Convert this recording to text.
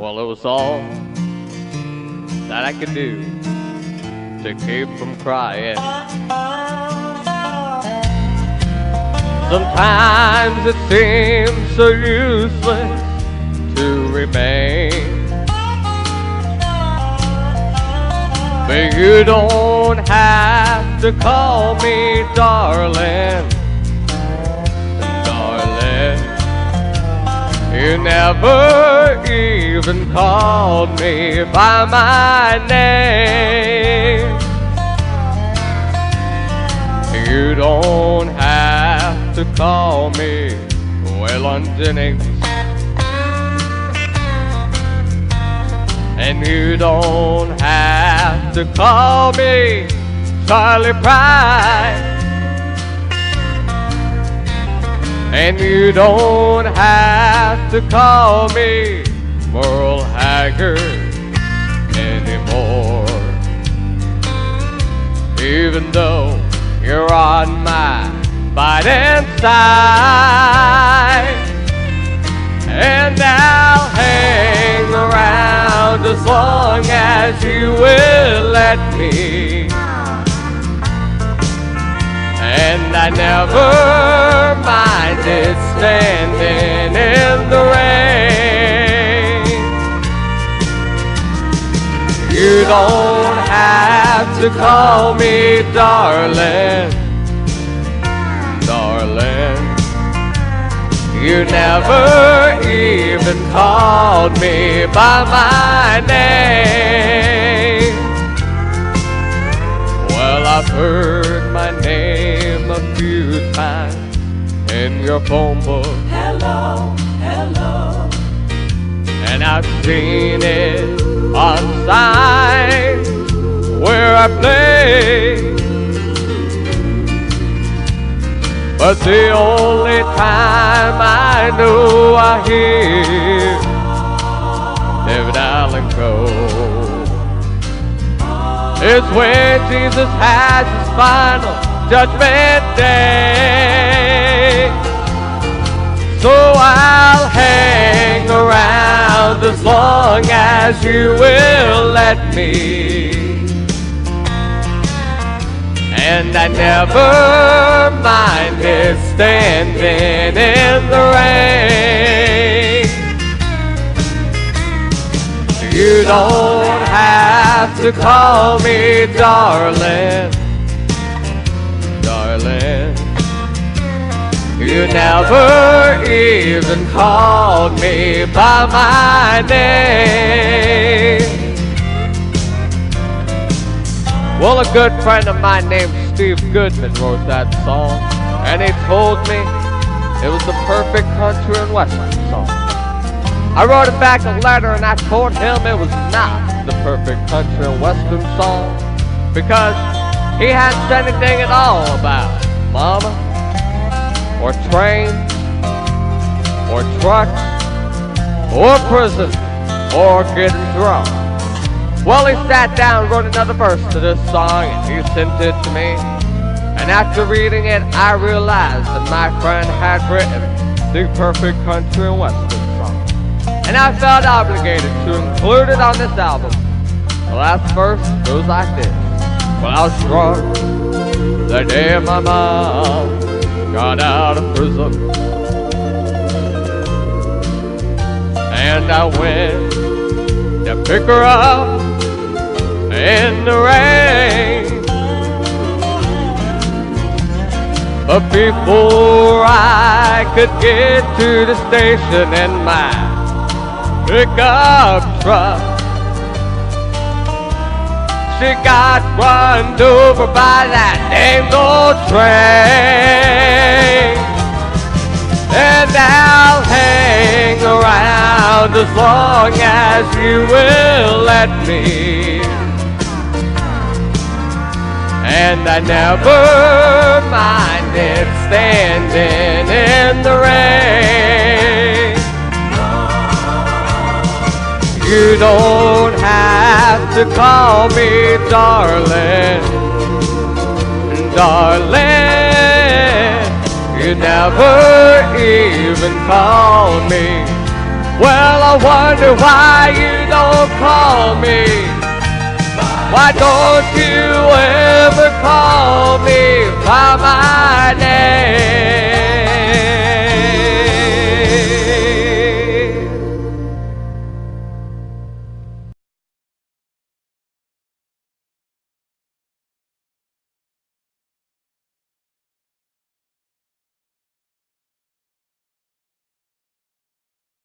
Well, it was all that I could do to keep from crying. Sometimes it seems so useless to remain, but you don't have to call me darling, darling. You never even called me by my name. You don't have to call me Waylon Jennings, and you don't have to call me Charlie Pride, and you don't have to call me Merle Haggard anymore, even though you're on my fighting side. And I'll hang around as long as you will let me, and I never minded standing in the rain. You don't have to call me darling, darling. You never even called me by my name. Well, I've heard my name a few times in your phone book. Hello, hello. And I've seen it on signs where I play. But the only time I know I hear David Allen go is when Jesus has his final judgment day. So I'll hang around as long as you will let me, and I never minded standing in the rain. You don't have to call me darling, darling. You never even called me by my name. Well, a good friend of mine named Steve Goodman wrote that song, and he told me it was the perfect country and western song. I wrote him back a letter and I told him it was not the perfect country and western song, because he hadn't said anything at all about mama, or train, or truck, or prison, or getting drunk. Well, he sat down and wrote another verse to this song, and he sent it to me. And after reading it, I realized that my friend had written the perfect country and western song, and I felt obligated to include it on this album. The last verse goes like this. Well, I was drunk the day my mom got out of prison, and I went to pick her up in the rain. But before I could get to the station in my pickup truck, she got run over by that damn old train. And I'll hang around as long as you will let me, and I never minded standing in the rain. You don't have to call me darling, darling. You never even called me Well, I wonder why you don't call me. Why don't you ever call me by my name?